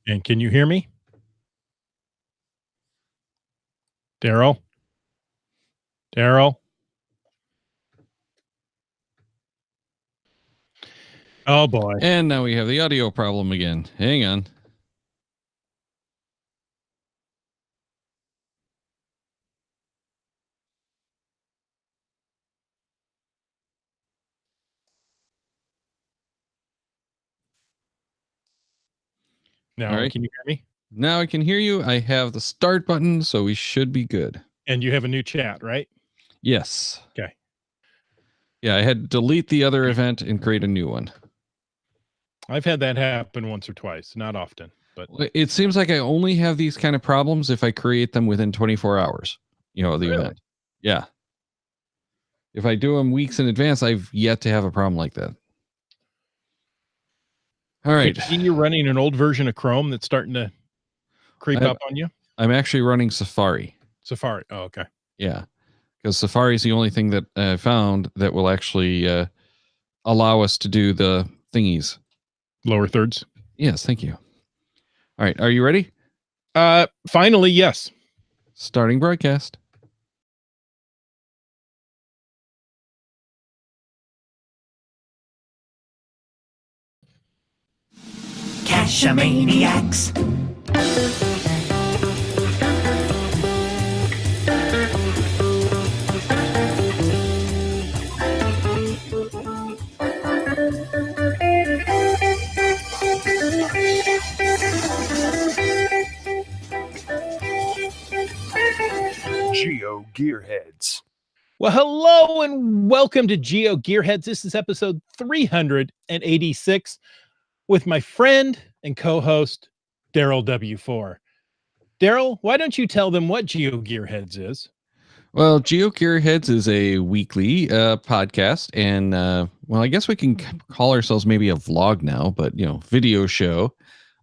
And can you hear me? Daryl? Daryl? Oh boy. And now we have the audio problem again. Hang on. Now, All right. can you hear me? Now I can hear you. I have the start button, so we should be good. And you have a new chat, right? Yes. Okay. Yeah, I had to delete the other event and create a new one. I've had that happen once or twice, not often, but It seems like I only have these kind of problems if I create them within 24 hours, of the Really? event. Yeah. If I do them weeks in advance, I've yet to have a problem like that. All right. You're running an old version of Chrome that's starting to creep up on you? I'm actually running Safari. Safari. Oh, okay. Yeah. Because Safari is the only thing that I found that will actually allow us to do the thingies. Lower thirds. Yes, thank you. All right, are you ready? Finally, yes. Starting broadcast. Cashamaniacs. Geo Gearheads. Well, hello and welcome to Geo Gearheads. This is episode 386 with my friend and co-host, Daryl W4. Daryl, why don't you tell them what Geo Gearheads is? Well, Geo Gearheads is a weekly podcast, and well, I guess we can call ourselves maybe a vlog now, but video show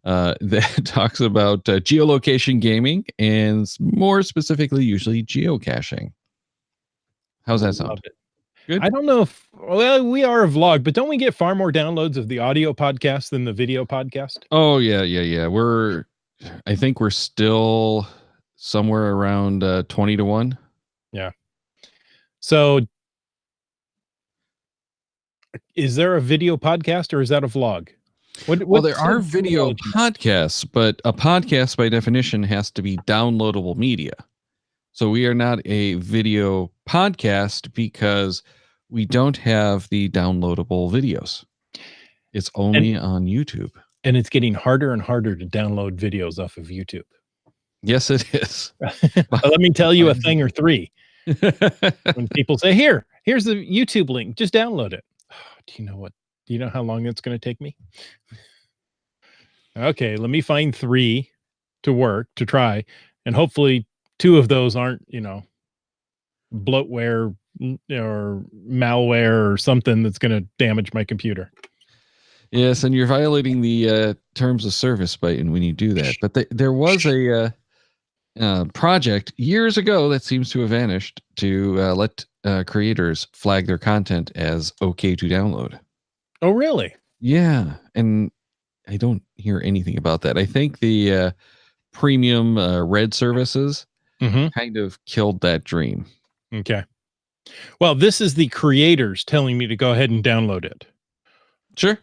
that talks about geolocation gaming and more specifically, usually geocaching. How's that sound? Good. I don't know if, well, we are a vlog, but don't we get far more downloads of the audio podcast than the video podcast? Oh yeah. I think we're still somewhere around 20 to 1. Yeah. So is there a video podcast or is that a vlog? Well, there are video podcasts, but a podcast by definition has to be downloadable media. So we are not a video podcast because we don't have the downloadable videos. It's only on YouTube. And it's getting harder and harder to download videos off of YouTube. Yes, it is. Let me tell you a thing or three. When people say, here's the YouTube link, just download it. Do you know what? Do you know how long it's going to take me? Okay, let me find 3 to try. And hopefully 2 of those aren't, bloatware or malware or something that's going to damage my computer. Yes, and you're violating the terms of service when you do that. But there was a project years ago that seems to have vanished to let creators flag their content as okay to download. Oh, really? Yeah, and I don't hear anything about that. I think the premium red services kind of killed that dream. Okay. Well, this is the creators telling me to go ahead and download it. Sure.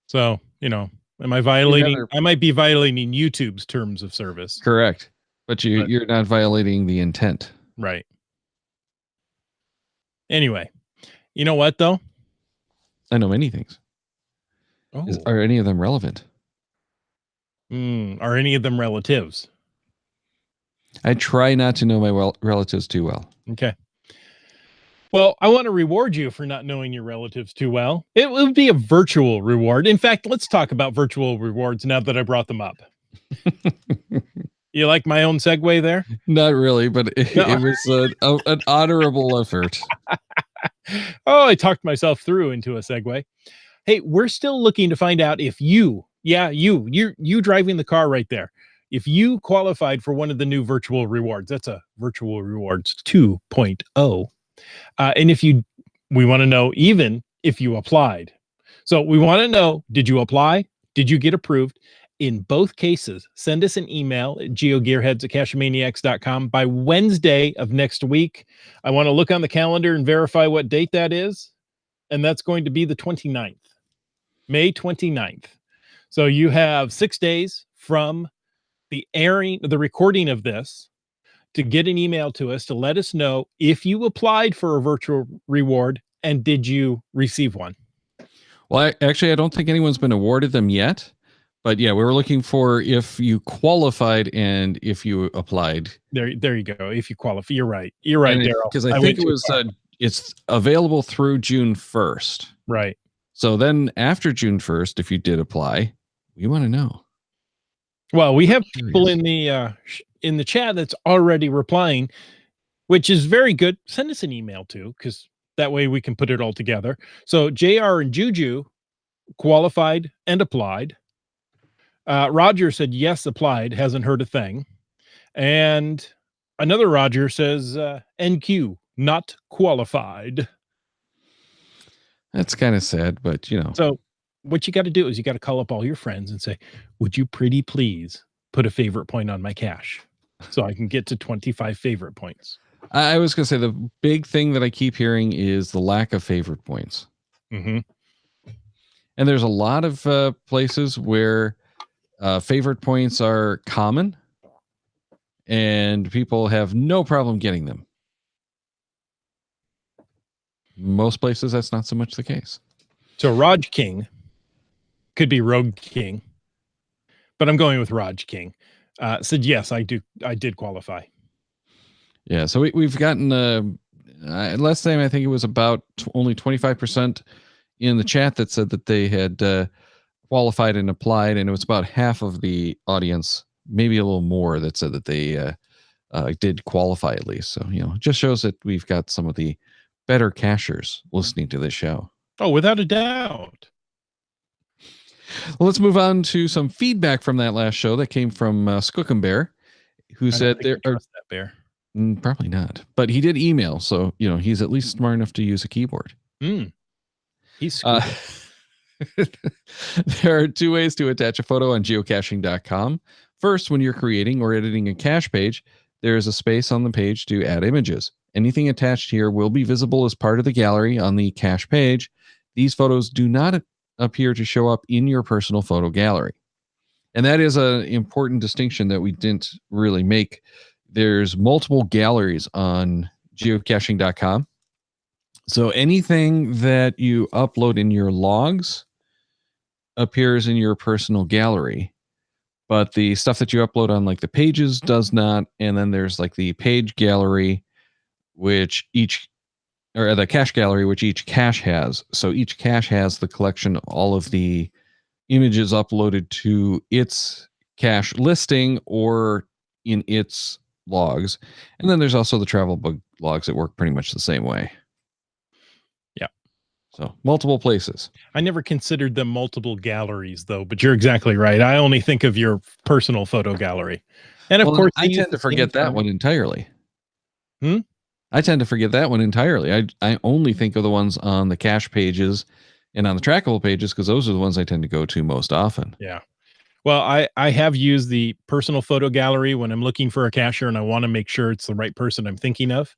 So, am I violating? I might be violating YouTube's terms of service. Correct. But you're not violating the intent. Right. Anyway, you know what, though? I know many things. Oh. Are any of them relevant? Are any of them relatives? I try not to know my relatives too well. Okay. Well, I want to reward you for not knowing your relatives too well. It would be a virtual reward. In fact, let's talk about virtual rewards now that I brought them up. You like my own segue there? Not really, but it was an honorable effort. Oh, I talked myself through into a segue. Hey, we're still looking to find out if you driving the car right there, if you qualified for one of the new virtual rewards. That's a virtual rewards 2.0. And we want to know even if you applied. So we want to know, did you apply? Did you get approved? in both cases, send us an email at geogearheads@cashmaniacs.com by Wednesday of next week. I want to look on the calendar and verify what date that is. And that's going to be the 29th, May 29th. So you have 6 days from the recording of this to get an email to us to let us know if you applied for a virtual reward and did you receive one. Well, I don't think anyone's been awarded them yet. But yeah, we were looking for if you qualified and if you applied. There you go. If you qualify, you're right. You're right, Daryl. Because I think it was it's available through June 1st. Right. So then after June 1st, if you did apply, we want to know. Well, we have people in the chat that's already replying, which is very good. Send us an email too, because that way we can put it all together. So JR and Juju qualified and applied. Roger said yes, applied, hasn't heard a thing. And another Roger says NQ, not qualified. That's kind of sad, but you know. So what you got to do is you got to call up all your friends and say, would you pretty please put a favorite point on my cash so I can get to 25 favorite points? I was going to say the big thing that I keep hearing is the lack of favorite points. Mm-hmm. And there's a lot of places where favorite points are common and people have no problem getting them. Most places, that's not so much the case. So Raj King could be Rogue King, but I'm going with Raj King. Said, yes, I did qualify. Yeah. So we've gotten, last time, I think it was about only 25% in the chat that said that they had qualified and applied, and it was about half of the audience, maybe a little more, that said that they did qualify at least. So, you know, it just shows that we've got some of the better cashers listening to this show. Oh, without a doubt. Well, let's move on to some feedback from that last show that came from Skookum Bear, who said there are that bear. Probably not, but he did email, so you know he's at least smart enough to use a keyboard. He's there are two ways to attach a photo on geocaching.com. First, when you're creating or editing a cache page, there is a space on the page to add images. Anything attached here will be visible as part of the gallery on the cache page. These photos do not appear to show up in your personal photo gallery. And that is an important distinction that we didn't really make. There's multiple galleries on geocaching.com. So anything that you upload in your logs appears in your personal gallery, but the stuff that you upload on like the pages does not. And then there's like the page gallery, which the cache gallery, which each cache has. So each cache has the collection of all of the images uploaded to its cache listing or in its logs. And then there's also the travel bug logs that work pretty much the same way. Yeah. So multiple places. I never considered them multiple galleries though, but you're exactly right. I only think of your personal photo gallery. And of course, I tend to forget that one entirely. I tend to forget that one entirely. I only think of the ones on the cache pages and on the trackable pages because those are the ones I tend to go to most often. Yeah. Well, I have used the personal photo gallery when I'm looking for a cacher and I want to make sure it's the right person I'm thinking of.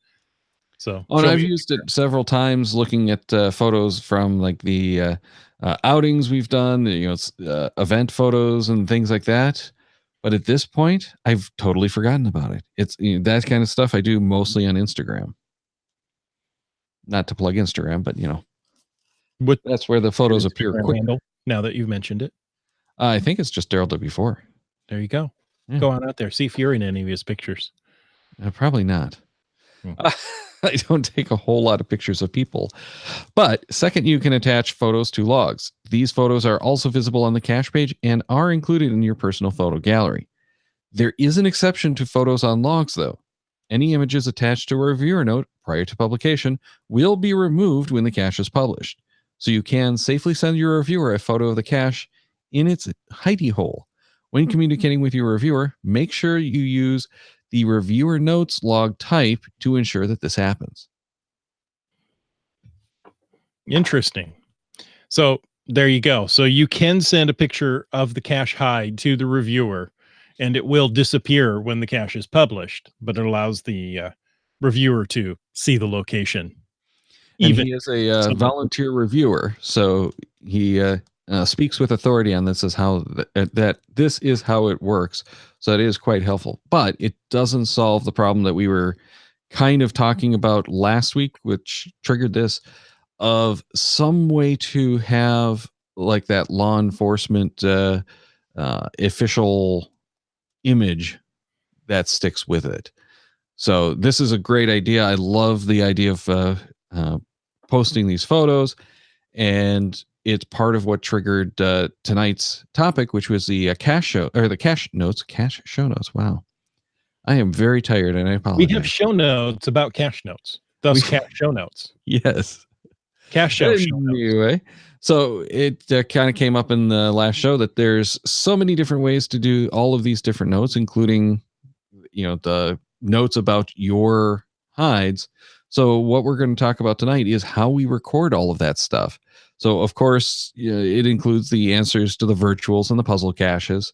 So, and I've used it several times looking at photos from like the outings we've done, event photos and things like that. But at this point, I've totally forgotten about it. It's that kind of stuff I do mostly on Instagram. Not to plug Instagram, but that's where the photos appear quick. Now that you've mentioned it, I think it's just Daryl W4. There you go. Yeah. Go on out there. See if you're in any of his pictures. Probably not. I don't take a whole lot of pictures of people. But second, you can attach photos to logs. These photos are also visible on the cache page and are included in your personal photo gallery. There is an exception to photos on logs, though. Any images attached to a reviewer note prior to publication will be removed when the cache is published. So you can safely send your reviewer a photo of the cache in its hidey hole. When communicating with your reviewer, make sure you use the reviewer notes log type to ensure that this happens. Interesting. So there you go. So you can send a picture of the cache hide to the reviewer, and it will disappear when the cache is published, but it allows the reviewer to see the location. And Even he is a volunteer reviewer, so he speaks with authority on this as how that this is how it works. So it is quite helpful, but it doesn't solve the problem that we were kind of talking about last week, which triggered this, of some way to have like that law enforcement official image that sticks with it. So this is a great idea. I love the idea of posting these photos, and it's part of what triggered tonight's topic, which was the cache show or the cache show notes. Wow, I am very tired, and I apologize. we have show notes about cache notes, thus cache show notes. Yes, cache show notes. Anyway, so it kind of came up in the last show that there's so many different ways to do all of these different notes, including the notes about your hides. So what we're going to talk about tonight is how we record all of that stuff. So of course, it includes the answers to the virtuals and the puzzle caches.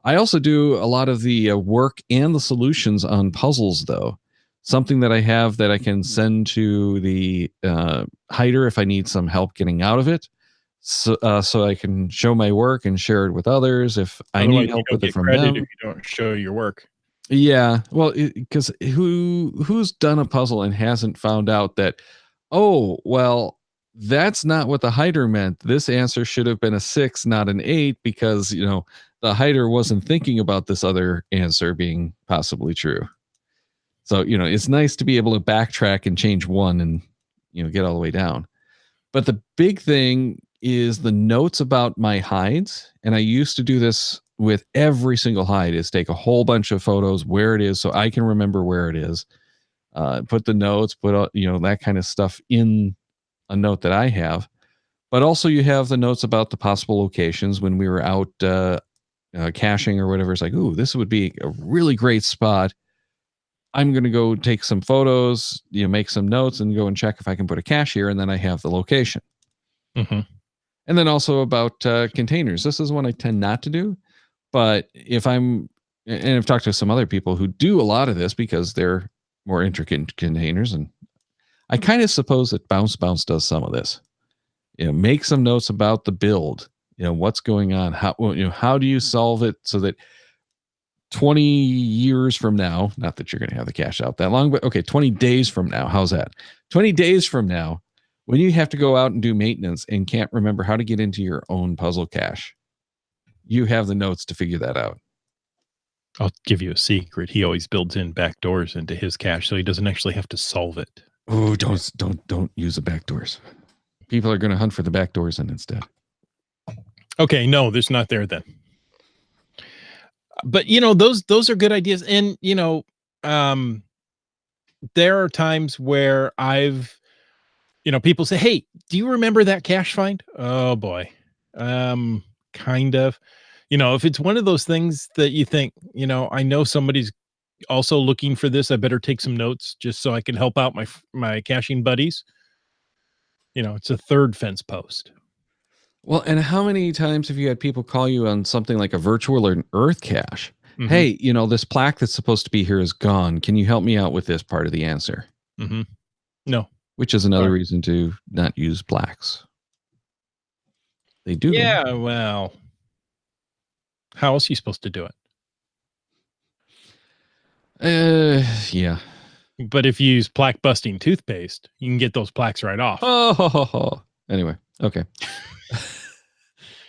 I also do a lot of the work and the solutions on puzzles, though. Something that I have that I can send to the hider if I need some help getting out of it. So I can show my work and share it with others if I need help with it from them. If you don't show your work. Yeah, well, because who's done a puzzle and hasn't found out that, oh, well, that's not what the hider meant. This answer should have been a 6, not an 8, because the hider wasn't thinking about this other answer being possibly true. So it's nice to be able to backtrack and change one and get all the way down. But the big thing is the notes about my hides, and I used to do this with every single hide, is take a whole bunch of photos where it is so I can remember where it is, put the notes, put that kind of stuff in a note that I have. But also you have the notes about the possible locations when we were out caching or whatever. It's like, ooh, this would be a really great spot. I'm going to go take some photos, make some notes and go and check if I can put a cache here, and then I have the location. Mm-hmm. And then also about containers. This is one I tend not to do. But and I've talked to some other people who do a lot of this because they're more intricate containers, and I kind of suppose that Bounce does some of this. Make some notes about the build. What's going on? How do you solve it so that 20 years from now, not that you're going to have the cache out that long, but okay, 20 days from now, how's that? 20 days from now, when you have to go out and do maintenance and can't remember how to get into your own puzzle cache, you have the notes to figure that out. I'll give you a secret. He always builds in backdoors into his cache, so he doesn't actually have to solve it. Oh, don't use the backdoors. People are going to hunt for the backdoors in instead. Okay, no, there's not there then. But those are good ideas, and there are times where I've people say, "Hey, do you remember that cache find?" Oh boy, kind of. If it's one of those things that you think, I know somebody's also looking for this, I better take some notes just so I can help out my caching buddies. It's a third fence post. Well, and how many times have you had people call you on something like a virtual or an earth cache? Mm-hmm. Hey, this plaque that's supposed to be here is gone. Can you help me out with this part of the answer? Mm-hmm. No. Which is another reason to not use plaques. They do. Yeah, well, how else are you supposed to do it? Yeah. But if you use plaque busting toothpaste, you can get those plaques right off. Oh, anyway. Okay.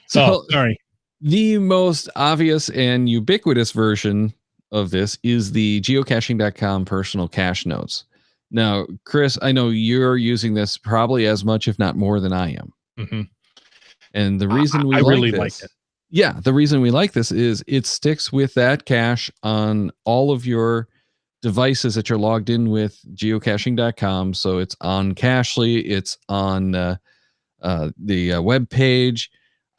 So, sorry. The most obvious and ubiquitous version of this is the geocaching.com personal cache notes. Now, Chris, I know you're using this probably as much, if not more, than I am. Mm-hmm. And the reason I really like it. Yeah, the reason we like this is it sticks with that cache on all of your devices that you're logged in with geocaching.com. So it's on Cachely, it's on the web page.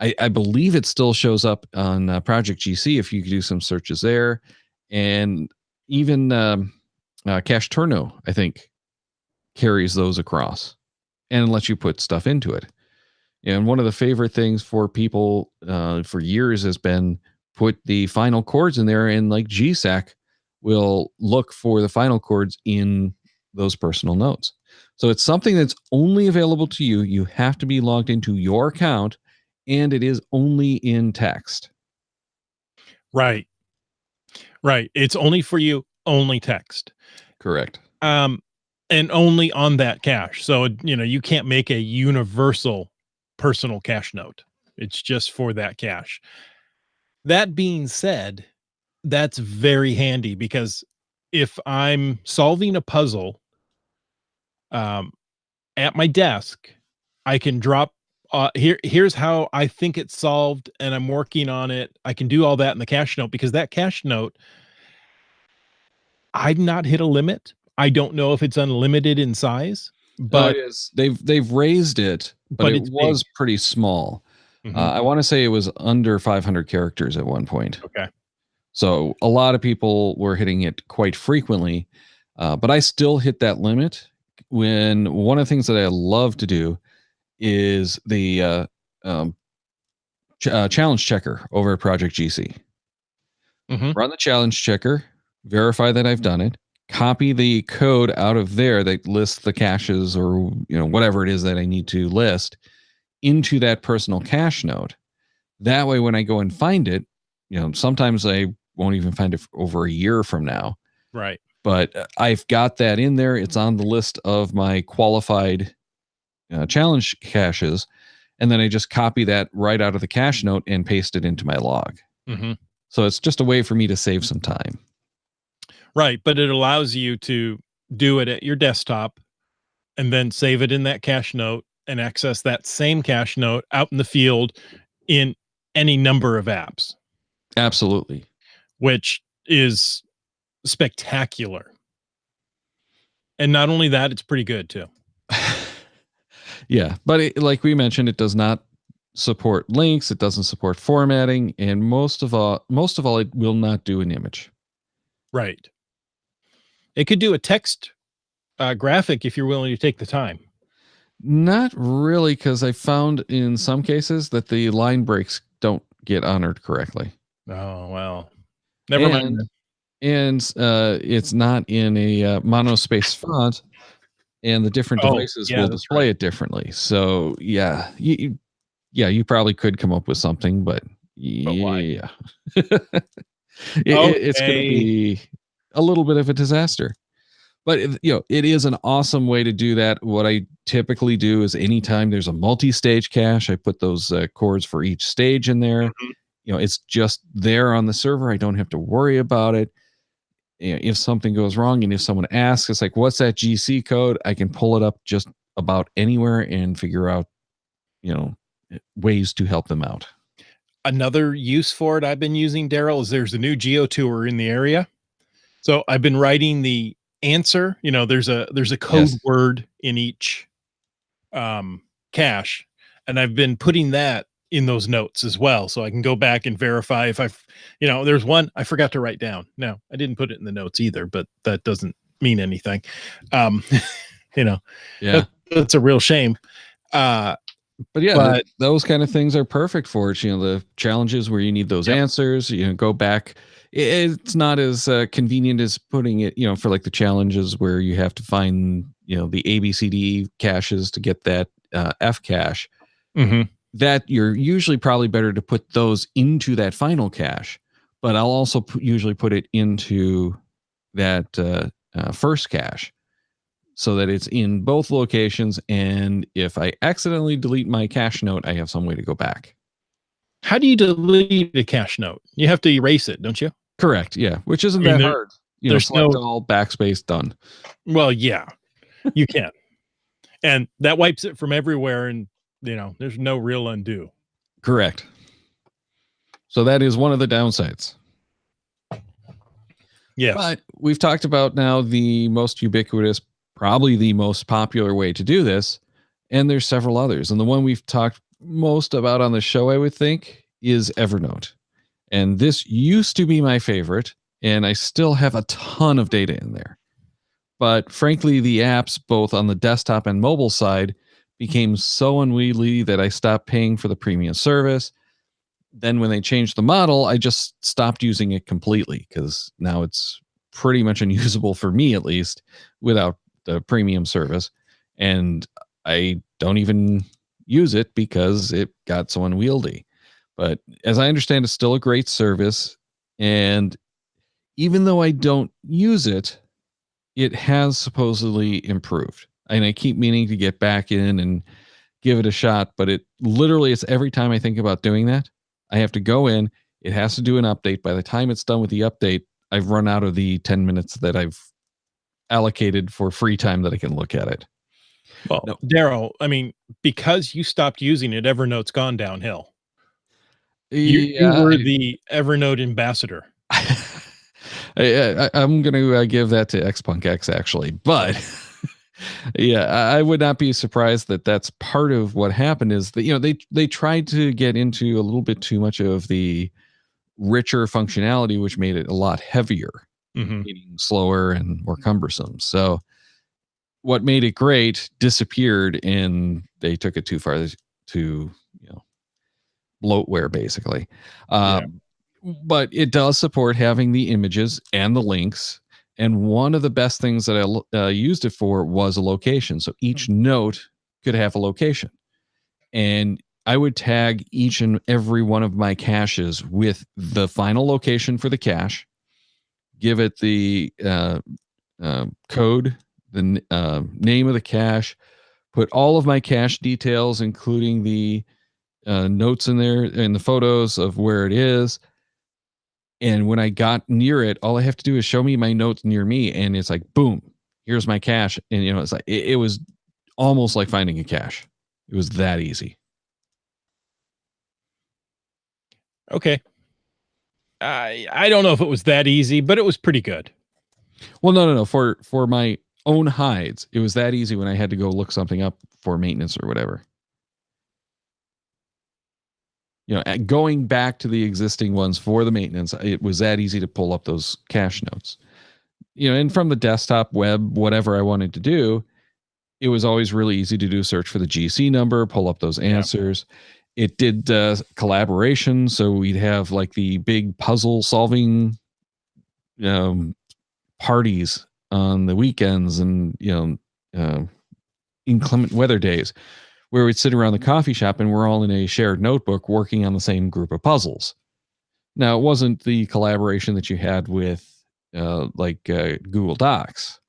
I believe it still shows up on Project GC if you do some searches there. And even Cache Turno, I think, carries those across and lets you put stuff into it. And one of the favorite things for people for years has been put the final chords in there, and like GSAC will look for the final chords in those personal notes. So it's something that's only available to you. You have to be logged into your account, and it is only in text. Right. Right. It's only for you, only text. Correct. And only on that cache. So, you can't make a universal personal cache note. It's just for that cache. That being said, that's very handy because if I'm solving a puzzle at my desk, I can drop here's how I think it's solved and I'm working on it. I can do all that in the cache note because that cache note, I've not hit a limit. I don't know if it's unlimited in size, No, but it is. They've raised it, but it it's big. was pretty small. Mhm. I want to say it was under 500 characters at one point. Okay. So a lot of people were hitting it quite frequently, but I still hit that limit. When one of the things that I love to do is the challenge checker over at Project GC. Mhm. Run the challenge checker, verify that I've done it, copy the code out of there that lists the caches or whatever it is that I need to list into that personal cache note. That way, when I go and find it, sometimes I won't even find it over a year from now. Right. But I've got that in there. It's on the list of my qualified challenge caches. And then I just copy that right out of the cache note and paste it into my log. Mhm. So it's just a way for me to save some time. Right, but it allows you to do it at your desktop and then save it in that cache note and access that same cache note out in the field in any number of apps, Absolutely. which is spectacular. And not only that, it's pretty good too. Yeah, but like we mentioned, it does not support links. It doesn't support formatting, and most of all, it will not do an image. Right. It could do a text graphic if you're willing to take the time. Not really, because I found in some cases that the line breaks don't get honored correctly. Oh, well, never mind. And it's not in a monospace font, and the different Oh, devices yeah, will that's display right. it differently. So yeah, you probably could come up with something, but why? yeah, it's going to Okay. be a little bit of a disaster. But it is an awesome way to do that. What I typically do is anytime there's a multi-stage cache, I put those chords for each stage in there. Mhm. It's just there on the server. I don't have to worry about it. If something goes wrong and if someone asks, it's like, what's that GC code? I can pull it up just about anywhere and figure out, ways to help them out. Another use for it I've been using, Daryl, is there's a new geo tour in the area. So I've been writing the answer. There's a code Yes. word in each cache, and I've been putting that in those notes as well, so I can go back and verify if there's one I forgot to write down. No, I didn't put it in the notes either, but that doesn't mean anything. Um, Yeah. that's a real shame. But yeah, But those kind of things are perfect for it. The challenges where you need those Yep. answers, go back. It's not as convenient as putting it, for like the challenges where you have to find, the ABCD caches to get that F cache. Mhm. That you're usually probably better to put those into that final cache. But I'll also usually put it into that first cache, so that it's in both locations. And if I accidentally delete my cache note, I have some way to go back. How do you delete a cache note? You have to erase it, don't you? Correct. Yeah. Which isn't I mean, that hard. there's Select no all, backspace, done. Well, yeah, you can. And that wipes it from everywhere, and, there's no real undo. Correct. So that is one of the downsides. Yes. But we've talked about now the most ubiquitous, probably the most popular way to do this. And there's several others. And the one we've talked most about on the show, I would think, is Evernote. And this used to be my favorite, and I still have a ton of data in there. But frankly, the apps, both on the desktop and mobile side, became so unwieldy that I stopped paying for the premium service. Then when they changed the model, I just stopped using it completely because now it's pretty much unusable for me, at least, without the premium service. And I don't even use it because it got so unwieldy. But as I understand, it's still a great service. And even though I don't use it, it has supposedly improved. And I keep meaning to get back in and give it a shot, but it literally, it's every time I think about doing that, I have to go in, it has to do an update. By the time it's done with the update, I've run out of the 10 minutes that I've allocated for free time that I can look at it. Well, No. Daryl, I mean, because you stopped using it, Evernote's gone downhill. You Yeah, were the Evernote ambassador. I'm going to give that to Xpunk X actually, but yeah, I would not be surprised that that's part of what happened is that, they tried to get into a little bit too much of the richer functionality, which made it a lot heavier, meaning slower and more cumbersome. So what made it great disappeared and they took it too far to, bloatware basically. Yeah. But it does support having the images and the links. And one of the best things that I used it for was a location. So each note could have a location. And I would tag each and every one of my caches with the final location for the cache, give it the code, the name of the cache, put all of my cache details, including the notes in there and the photos of where it is. And when I got near it, all I have to do is show me my notes near me. And it's like, boom, here's my cache. And, it's like, it was almost like finding a cache. It was that easy. Okay. I don't know if it was that easy, but it was pretty good. Well, no. For my own hides, it was that easy when I had to go look something up for maintenance or whatever. Going back to the existing ones for the maintenance, it was that easy to pull up those cache notes. And from the desktop, web, whatever I wanted to do, it was always really easy to do a search for the GC number, pull up those answers. Yeah. It did collaboration, so we'd have like the big puzzle solving parties on the weekends and inclement weather days, where we'd sit around the coffee shop and we're all in a shared notebook working on the same group of puzzles. Now, it wasn't the collaboration that you had with Google Docs,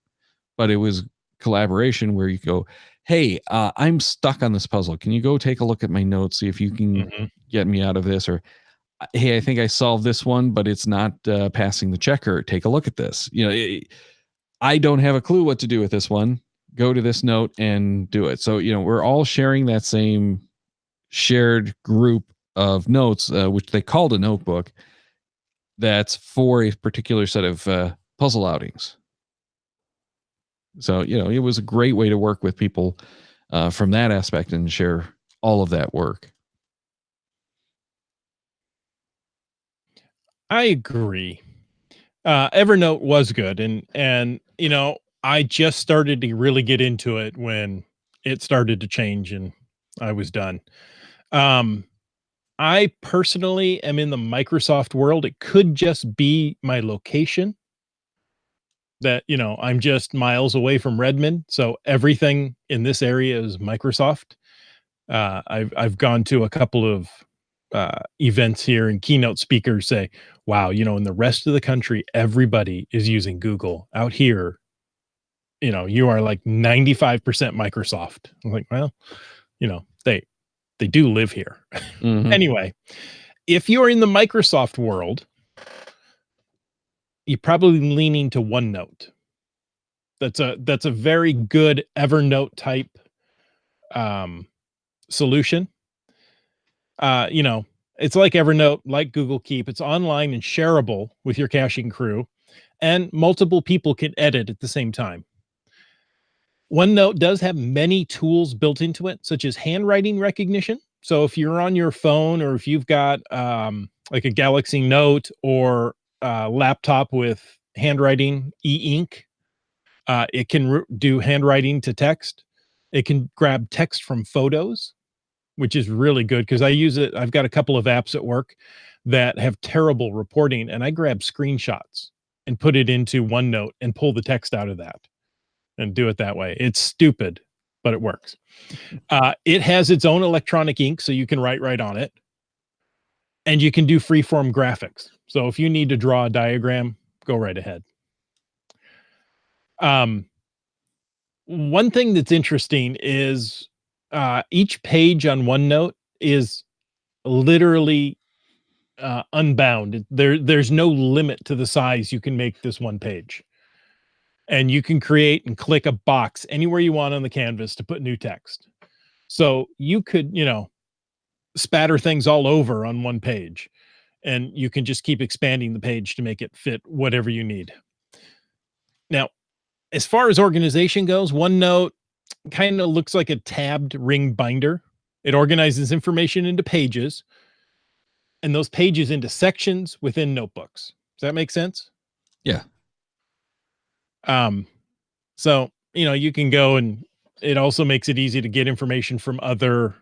but it was collaboration where you go, hey, I'm stuck on this puzzle. Can you go take a look at my notes, see if you can get me out of this? Or, hey, I think I solved this one, but it's not passing the checker. Take a look at this. I don't have a clue what to do with this one. Go to this note and do it. So, we're all sharing that same shared group of notes, which they called a notebook, that's for a particular set of puzzle outings. So, it was a great way to work with people from that aspect and share all of that work. I agree. Evernote was good. And, I just started to really get into it when it started to change and I was done. I personally am in the Microsoft world. It could just be my location that, I'm just miles away from Redmond. So everything in this area is Microsoft. I've gone to a couple of events here and keynote speakers say, wow, in the rest of the country, everybody is using Google. Out here, you are like 95% Microsoft. I'm like, well, they do live here. Anyway, if you're in the Microsoft world, you're probably leaning to OneNote. That's a very good Evernote type solution. It's like Evernote, like Google Keep. It's online and shareable with your caching crew, and multiple people can edit at the same time. OneNote does have many tools built into it, such as handwriting recognition. So if you're on your phone or if you've got like a Galaxy Note or a laptop with handwriting e-ink, it can do handwriting to text. It can grab text from photos, which is really good because I use it. I've got a couple of apps at work that have terrible reporting, and I grab screenshots and put it into OneNote and pull the text out of that and do it that way. It's stupid, but it works. It has its own electronic ink, so you can write right on it, and you can do freeform graphics. So if you need to draw a diagram, go right ahead. One thing that's interesting is each page on OneNote is literally unbound. There's no limit to the size you can make this one page. And you can create and click a box anywhere you want on the canvas to put new text. So you could, spatter things all over on one page, and you can just keep expanding the page to make it fit whatever you need. Now, as far as organization goes, OneNote kind of looks like a tabbed ring binder. It organizes information into pages, and those pages into sections within notebooks. Does that make sense? Yeah. So, you can go, and it also makes it easy to get information from other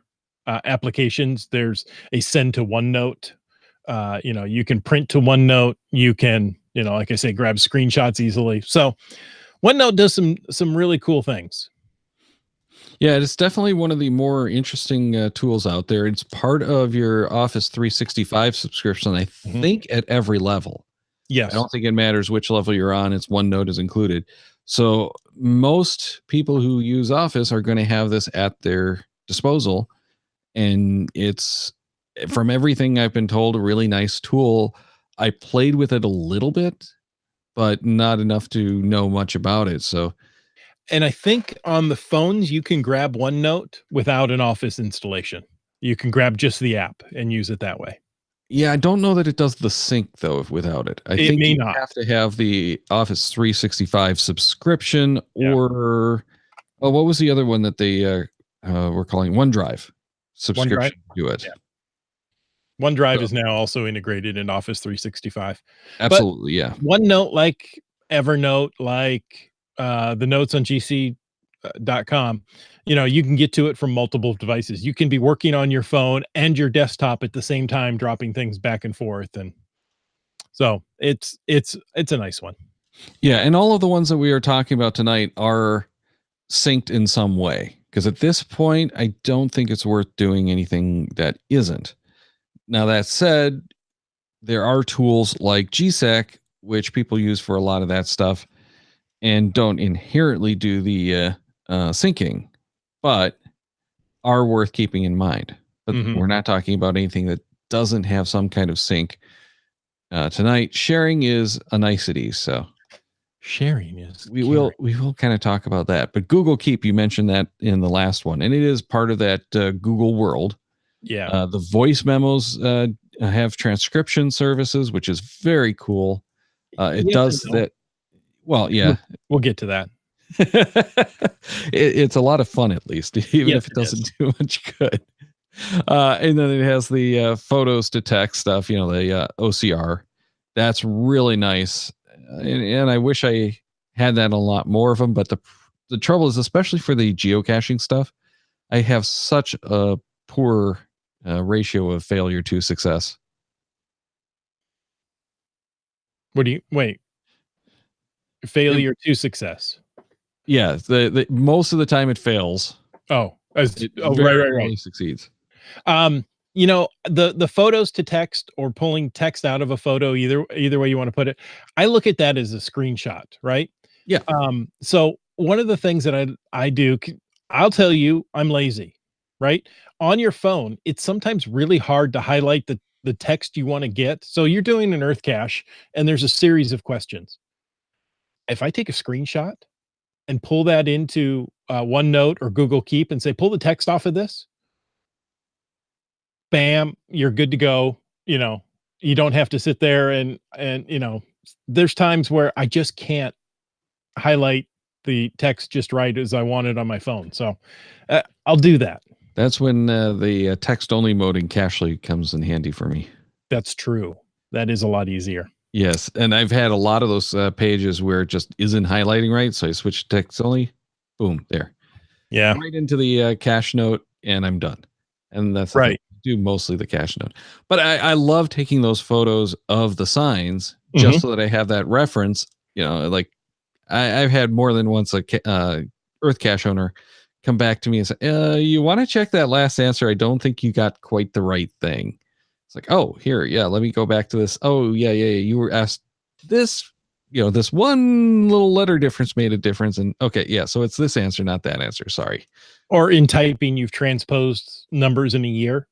applications. There's a send to OneNote. You can print to OneNote. You can, like I say, grab screenshots easily. So OneNote does some really cool things. Yeah, it's definitely one of the more interesting tools out there. It's part of your Office 365 subscription, I think, at every level. Yes. I don't think it matters which level you're on. It's OneNote is included. So most people who use Office are going to have this at their disposal. And it's, from everything I've been told, a really nice tool. I played with it a little bit, but not enough to know much about it. So, and I think on the phones, you can grab OneNote without an Office installation. You can grab just the app and use it that way. yeah, I don't know that it does the sync though without it. I think you have to have the Office 365 subscription, or what was the other one that they were calling OneDrive subscription to it. Yeah. OneDrive is now also integrated in Office 365. Absolutely, yeah. OneNote, like Evernote, like the notes on gc.com, you can get to it from multiple devices. You can be working on your phone and your desktop at the same time, dropping things back and forth, and so it's a nice one. Yeah, and all of the ones that we are talking about tonight are synced in some way, because at this point I don't think it's worth doing anything that isn't. Now, that said, there are tools like GSAC, which people use for a lot of that stuff and don't inherently do the syncing, but are worth keeping in mind. But we're not talking about anything that doesn't have some kind of sync. Tonight, sharing is a nicety. So sharing is we will kind of talk about that. But Google Keep, you mentioned that in the last one, and it is part of that Google world. Yeah. The voice memos have transcription services, which is very cool. It does that. Well, yeah, we'll get to that. It's a lot of fun, at least, even if it doesn't do much good. And then it has the photos to text stuff, the OCR. That's really nice. And I wish I had that a lot more of them. But the trouble is, especially for the geocaching stuff, I have such a poor ratio of failure to success. Wait? Failure to success. Yeah, the most of the time it fails. Right. Succeeds. The photos to text, or pulling text out of a photo, either way you want to put it, I look at that as a screenshot, right? Yeah. So one of the things that I do, I'll tell you, I'm lazy, right? On your phone, it's sometimes really hard to highlight the text you want to get. So you're doing an Earth cache, and there's a series of questions. If I take a screenshot and pull that into OneNote or Google Keep and say, pull the text off of this, bam, you're good to go. You don't have to sit there and there's times where I just can't highlight the text just right as I want it on my phone. So I'll do that. That's when the text-only mode in Cachly comes in handy for me. That's true. That is a lot easier. Yes, and I've had a lot of those pages where it just isn't highlighting right, so I switch to text only. Boom, there. Yeah. right into the cache note, and I'm done. And that's the thing. Right. I do mostly the cache note. But I love taking those photos of the signs just Mhm. so that I have that reference. Like I've had more than once a Earth Cache owner come back to me and say, you want to check that last answer? I don't think you got quite the right thing. It's like, oh, here, yeah, let me go back to this. Oh, yeah. You were asked this, this one little letter difference made a difference. And okay, yeah, so it's this answer, not that answer. Sorry. Or in typing, you've transposed numbers in a year.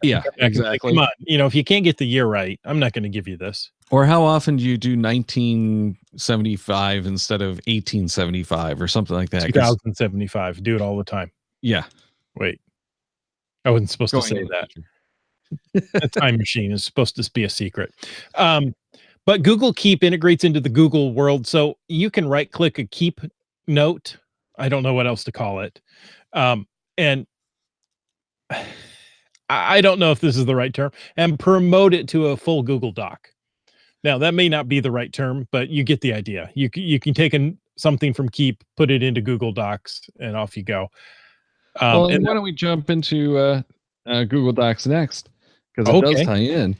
Yeah, Come back and be like, exactly. come on, if you can't get the year right, I'm not going to give you this. Or how often do you do 1975 instead of 1875 or something like that? 2075. Do it all the time. Yeah. Wait, I wasn't supposed to Going say in the that. future. A time machine is supposed to be a secret. But Google Keep integrates into the Google world, so you can right click a keep note. I don't know what else to call it. And I don't know if this is the right term, and promote it to a full Google Doc. Now, that may not be the right term, but you get the idea. You can take something from Keep, put it into Google Docs, and off you go. Well, And why don't we jump into Google Docs next? Because it does okay, tie in.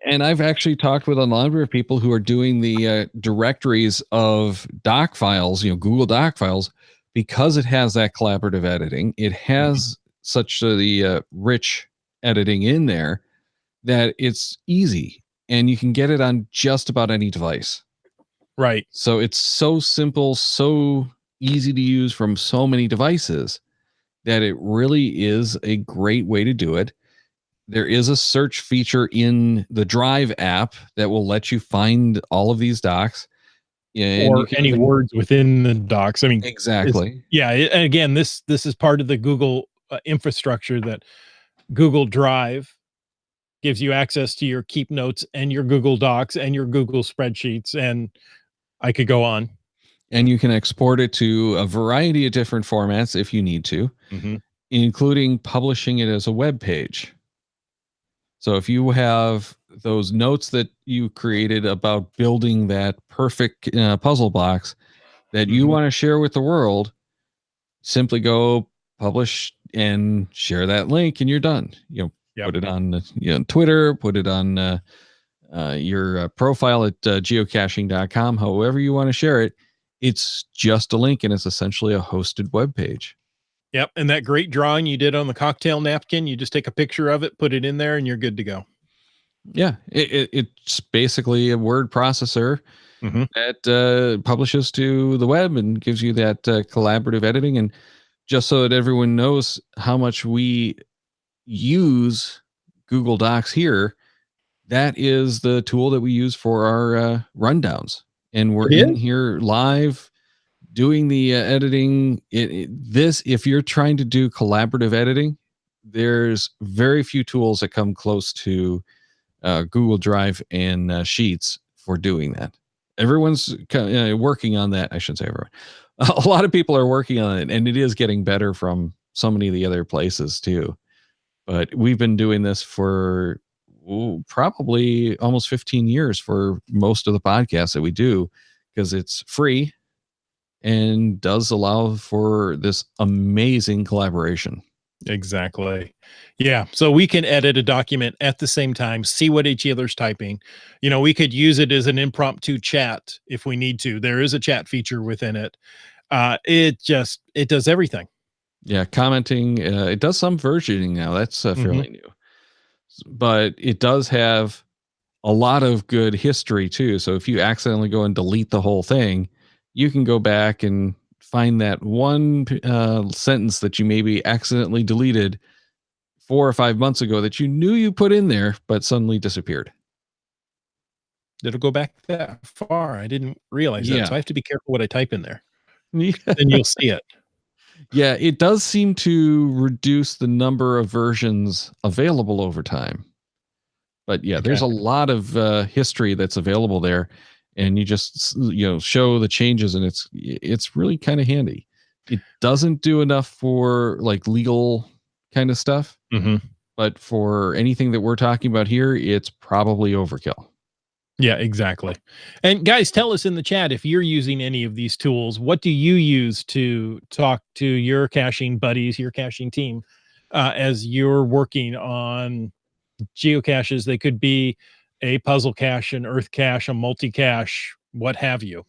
And I've actually talked with a number of people who are doing the directories of doc files, Google Doc files, because it has that collaborative editing. It has such the rich editing in there that it's easy and you can get it on just about any device. right. So it's so simple, so easy to use from so many devices that it really is a great way to do it. There is a search feature in the Drive app that will let you find all of these docs. And you Or can any even words within the docs. I mean, exactly. and again, this is part of the Google infrastructure that Google Drive gives you access to your Keep Notes and your Google Docs and your Google spreadsheets, and I could go on. And you can export it to a variety of different formats if you need to, including publishing it as a web page. So if you have those notes that you created about building that perfect puzzle box that you want to share with the world, simply go publish and share that link and you're done. Put it on Twitter, put it on your profile at geocaching.com, however you want to share it. It's just a link and it's essentially a hosted web page. Yep. And that great drawing you did on the cocktail napkin, you just take a picture of it, put it in there, and you're good to go. Yeah. It's basically a word processor that publishes to the web and gives you that collaborative editing. And just so that everyone knows how much we use Google Docs here, that is the tool that we use for our rundowns. And we're in here live doing the editing. If you're trying to do collaborative editing, there's very few tools that come close to Google Drive and Sheets for doing that. Everyone's working on that. I shouldn't say everyone. A lot of people are working on it, and it is getting better from so many of the other places too. But we've been doing this for probably almost 15 years for most of the podcasts that we do, because it's free and does allow for this amazing collaboration. Exactly. Yeah. So we can edit a document at the same time, see what each other's typing. We could use it as an impromptu chat if we need to. There is a chat feature within it. It does everything. Yeah. Commenting. It does some versioning now. That's fairly new. But it does have a lot of good history too. So if you accidentally go and delete the whole thing, you can go back and find that one sentence that you maybe accidentally deleted 4 or 5 months ago that you knew you put in there, but suddenly disappeared. It'll go back that far. I didn't realize that. So I have to be careful what I type in there. Yeah. Then you'll see it. Yeah, it does seem to reduce the number of versions available over time. But yeah, there's a lot of history that's available there, and you just show the changes, and it's really kind of handy. It doesn't do enough for like legal kind of stuff, but for anything that we're talking about here, it's probably overkill. Yeah, exactly. And guys, tell us in the chat if you're using any of these tools. What do you use to talk to your caching buddies, your caching team, as you're working on geocaches? They could be a puzzle cache, an earth cache, a multi-cache, what have you.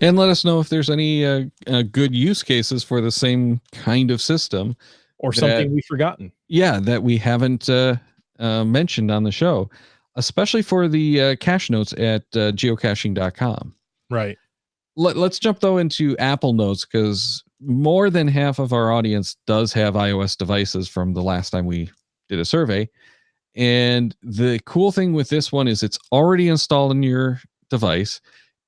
And let us know if there's any good use cases for the same kind of system Or that, something we've forgotten. yeah, that we haven't mentioned on the show, especially for the cache notes at geocaching.com. Right. Let's jump though into Apple Notes, because more than half of our audience does have iOS devices from the last time we did a survey. And the cool thing with this one is it's already installed in your device.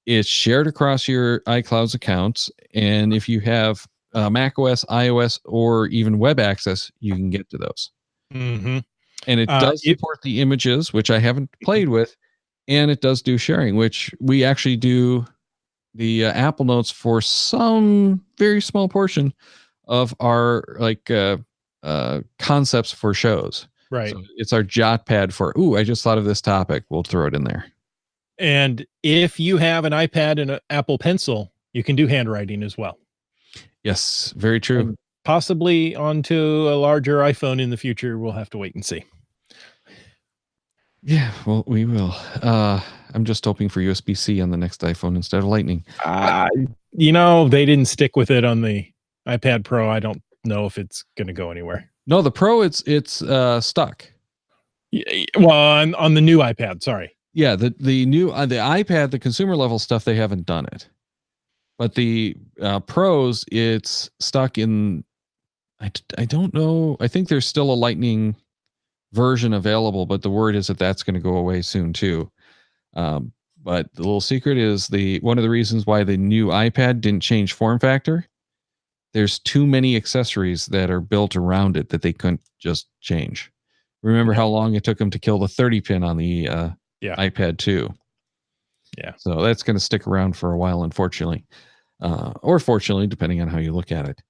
It's shared across your iCloud's accounts. And if you have macOS, iOS, or even web access, you can get to those. Mm-hmm. And it does support the images, which I haven't played with. And it does do sharing, which we actually do the Apple Notes for some very small portion of our concepts for shows. Right. So it's our jot pad for, I just thought of this topic. We'll throw it in there. And if you have an iPad and an Apple Pencil, you can do handwriting as well. Yes, very true. And possibly onto a larger iPhone in the future. We'll have to wait and see. Yeah, well, we will. I'm just hoping for USB-C on the next iPhone instead of Lightning. They didn't stick with it on the iPad Pro. I don't know if it's going to go anywhere. No, the Pro, it's stuck. Well, on the new iPad, sorry. Yeah, the new the iPad, the consumer level stuff, they haven't done it. But the Pros, it's stuck in. I don't know. I think there's still a Lightning version available, but the word is that that's going to go away soon too. But the little secret is one of the reasons why the new iPad didn't change form factor. There's too many accessories that are built around it that they couldn't just change. Remember how long it took them to kill the 30 pin on the iPad 2? Yeah. So that's going to stick around for a while, unfortunately, or fortunately, depending on how you look at it.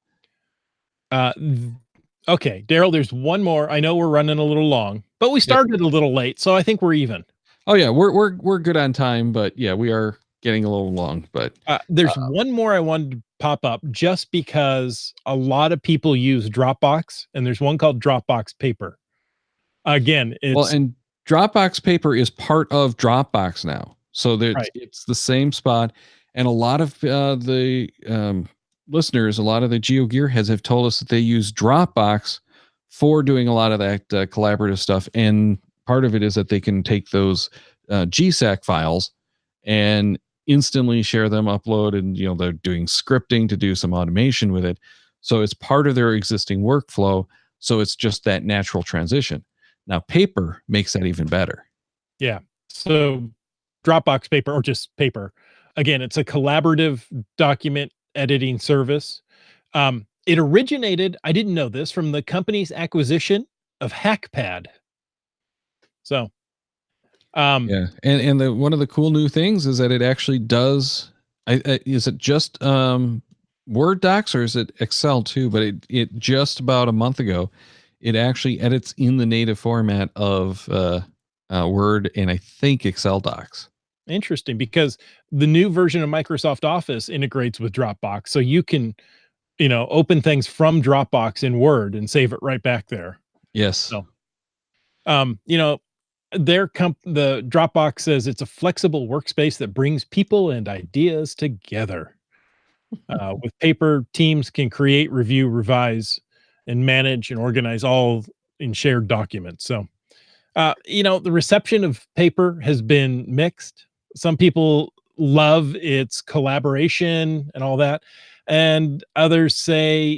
Okay, Daryl, there's one more. I know we're running a little long, but we started a little late, so I think we're even. Oh yeah, we're good on time, but yeah, we are getting a little long. But there's one more I wanted to pop up just because a lot of people use Dropbox, and there's one called Dropbox Paper. Again, and Dropbox Paper is part of Dropbox now, so it's the same spot. And a lot of the listeners, a lot of the Geo Gearheads have told us that they use Dropbox for doing a lot of that collaborative stuff. And part of it is that they can take those GSAC files and instantly share them, upload, and they're doing scripting to do some automation with it. So it's part of their existing workflow. So it's just that natural transition. Now, Paper makes that even better. Yeah. So Dropbox Paper, or just Paper, again, it's a collaborative document editing service. It originated, I didn't know this, from the company's acquisition of HackPad. So, yeah, and one of the cool new things is that it actually does. Is it just Word docs or is it Excel too? But it just about a month ago, it actually edits in the native format of Word and I think Excel docs. Interesting, because the new version of Microsoft Office integrates with Dropbox, so you can, open things from Dropbox in Word and save it right back there. Yes. So, the Dropbox says it's a flexible workspace that brings people and ideas together. With Paper, teams can create, review, revise, and manage and organize all in shared documents. So, the reception of Paper has been mixed. Some people love its collaboration and all that, and others say,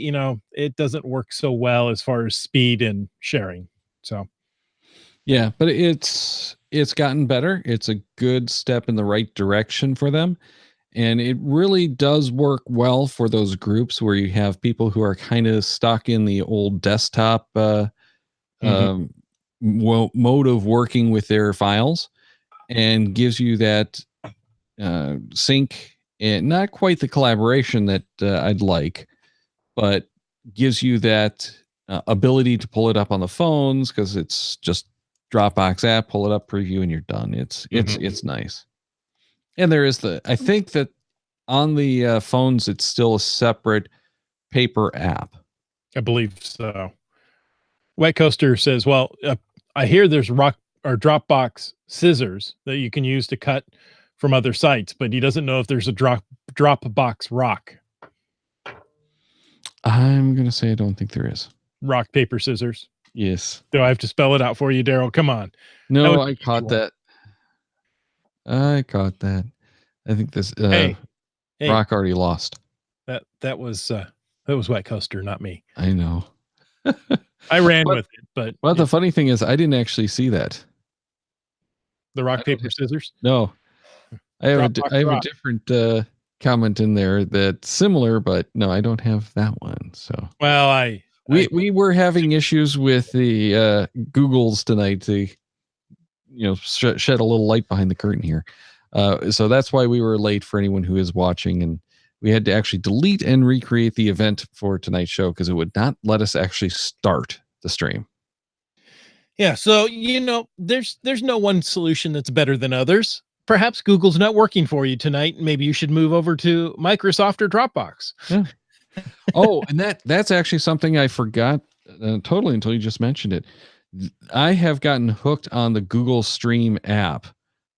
it doesn't work so well as far as speed and sharing. So, yeah, but it's gotten better. It's a good step in the right direction for them. And it really does work well for those groups where you have people who are kind of stuck in the old desktop mode of working with their files, and gives you that sync, and not quite the collaboration that I'd like, but gives you that ability to pull it up on the phones because it's just Dropbox app, pull it up, preview, and you're done. It's nice. And there is I think that on the phones, it's still a separate paper app. I believe so. White Coaster says, well, I hear there's Dropbox scissors that you can use to cut from other sites, but he doesn't know if there's a Dropbox rock. I'm going to say I don't think there is. Rock, paper, scissors. Yes. Do I have to spell it out for you, Daryl? Come on. No, I caught that. I think this hey, rock already lost. That was White Coaster, not me. I know. I ran with it, but the funny thing is I didn't actually see that. The rock, paper, scissors? No. I have a different comment in there that's similar, but no, I don't have that one. So well, we were having issues with the Googles tonight to shed a little light behind the curtain here. So that's why we were late for anyone who is watching, and we had to actually delete and recreate the event for tonight's show because it would not let us actually start the stream. Yeah, so there's no one solution that's better than others. Perhaps Google's not working for you tonight. Maybe you should move over to Microsoft or Dropbox. Yeah. Oh, and that's actually something I forgot totally until you just mentioned it. I have gotten hooked on the Google Stream app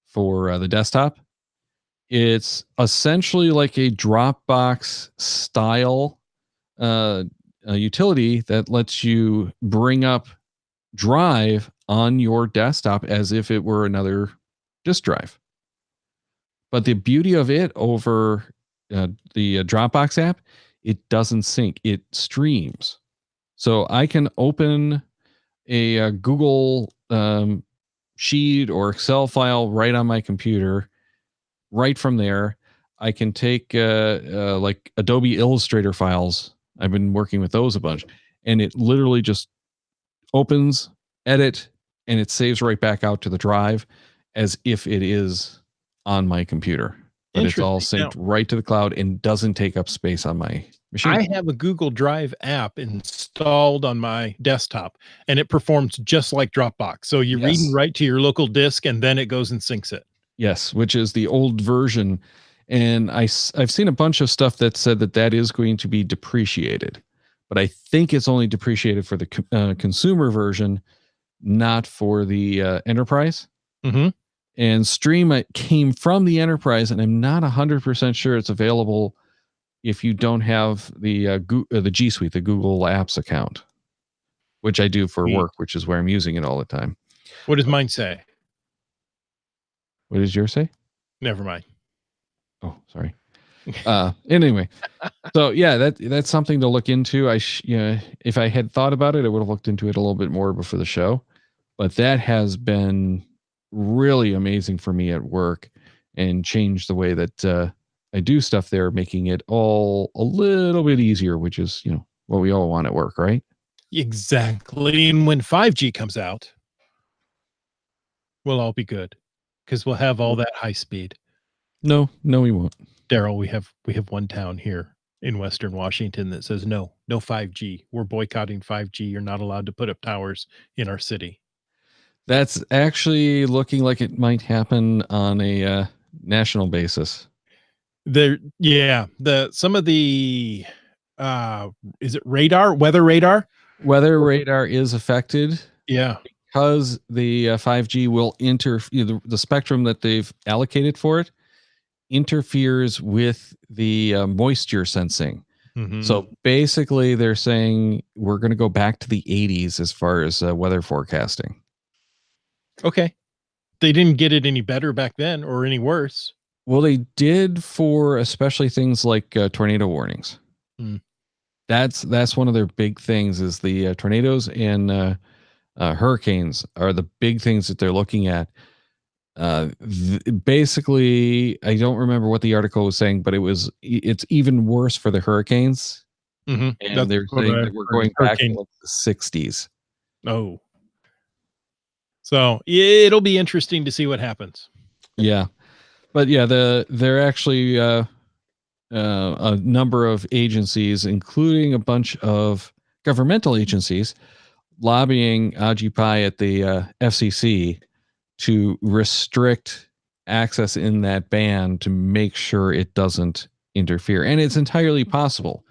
for the desktop. It's essentially like a Dropbox style utility that lets you bring up Drive on your desktop as if it were another disk drive. But the beauty of it over the Dropbox app, it doesn't sync. It streams. So I can open a Google sheet or Excel file right on my computer. Right from there, I can take like Adobe Illustrator files. I've been working with those a bunch. And it literally just opens, edit, and it saves right back out to the drive as if it is on my computer. But it's all synced right to the cloud and doesn't take up space on my machine. I have a Google Drive app installed on my desktop, and it performs just like Dropbox. So you're reading right to your local disk, and then it goes and syncs it. Yes, which is the old version. And I've seen a bunch of stuff that said that is going to be depreciated. But I think it's only depreciated for the consumer version, not for the enterprise. Mm-hmm. And Stream came from the enterprise, and I'm not 100% sure it's available if you don't have the G Suite, the Google Apps account, which I do for work, which is where I'm using it all the time. What does mine say? What does yours say? Never mind. Oh, sorry. Anyway, so yeah, that's something to look into. If I had thought about it, I would have looked into it a little bit more before the show. But that has been really amazing for me at work and changed the way that I do stuff there, making it all a little bit easier, which is what we all want at work, right? Exactly. And when 5G comes out, we'll all be good because we'll have all that high speed. No, we won't. Daryl, we have one town here in Western Washington that says no 5G. We're boycotting 5G. You're not allowed to put up towers in our city. That's actually looking like it might happen on a national basis. Some of the is it weather radar? Weather radar is affected. Yeah. Because the 5G will the spectrum that they've allocated for it interferes with the moisture sensing. Mm-hmm. So basically they're saying we're going to go back to the 80s as far as weather forecasting. Okay. They didn't get it any better back then or any worse. Well, they did for especially things like tornado warnings. Mm. That's one of their big things is the tornadoes and hurricanes are the big things that they're looking at. Basically, I don't remember what the article was saying, but it's even worse for the hurricanes. Mm-hmm. And they're saying that we're going back to like the 60s. Oh. So it'll be interesting to see what happens. Yeah. But yeah, they're actually a number of agencies, including a bunch of governmental agencies, lobbying Ajpai at the FCC to restrict access in that band to make sure it doesn't interfere. And it's entirely possible.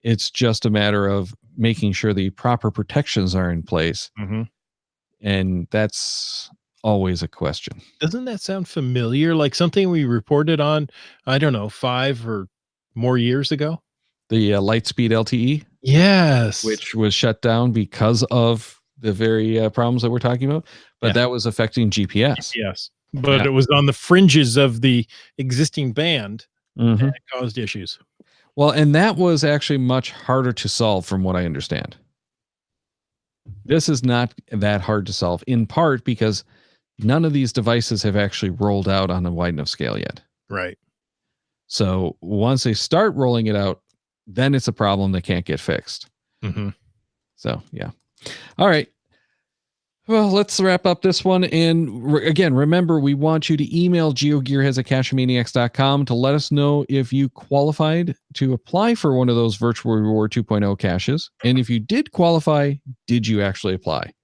It's just a matter of making sure the proper protections are in place. Mm-hmm. And that's always a question. Doesn't that sound familiar? Like something we reported on, I don't know, 5 or more years ago? The Lightspeed LTE, Yes. which was shut down because of the very problems that we're talking about, but that was affecting GPS. Yes. But it was on the fringes of the existing band and it caused issues. Well, and that was actually much harder to solve from what I understand. This is not that hard to solve, in part because none of these devices have actually rolled out on a wide enough scale yet. Right. So once they start rolling it out, then it's a problem that can't get fixed. Mm-hmm. So, yeah. All right. Well, let's wrap up this one. And again, remember, we want you to email geogearheads@cachemaniacs.com to let us know if you qualified to apply for one of those Virtual Reward 2.0 caches. And if you did qualify, did you actually apply?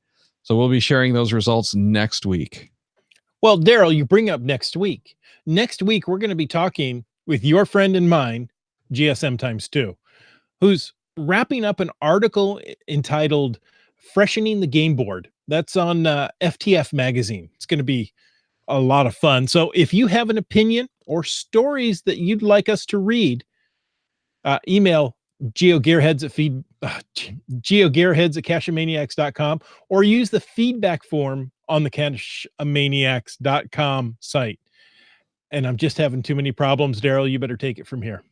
So we'll be sharing those results next week. Well, Daryl, you bring up next week. Next week, we're going to be talking with your friend and mine, GSM times 2, who's wrapping up an article entitled Freshening the Game Board. That's on FTF magazine. It's going to be a lot of fun. So if you have an opinion or stories that you'd like us to read, email geogearheads@cachemaniacs.com or use the feedback form on the cachemaniacs.com site. And I'm just having too many problems, Daryl. You better take it from here.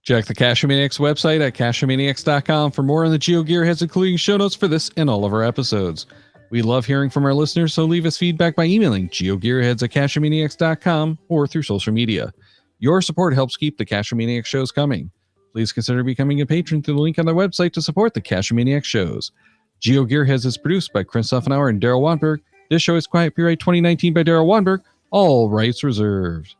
Check the Cachemaniacs website at cachemaniacs.com for more on the GeoGearheads, including show notes for this and all of our episodes. We love hearing from our listeners, so leave us feedback by emailing geogearheads@cachemaniacs.com or through social media. Your support helps keep the Cachemaniacs shows coming. Please consider becoming a patron through the link on their website to support the Cachemaniacs shows. GeoGearheads is produced by Chris Offenauer and Daryl Wanberg. This show is copyright 2019 by Daryl Wanberg. All rights reserved.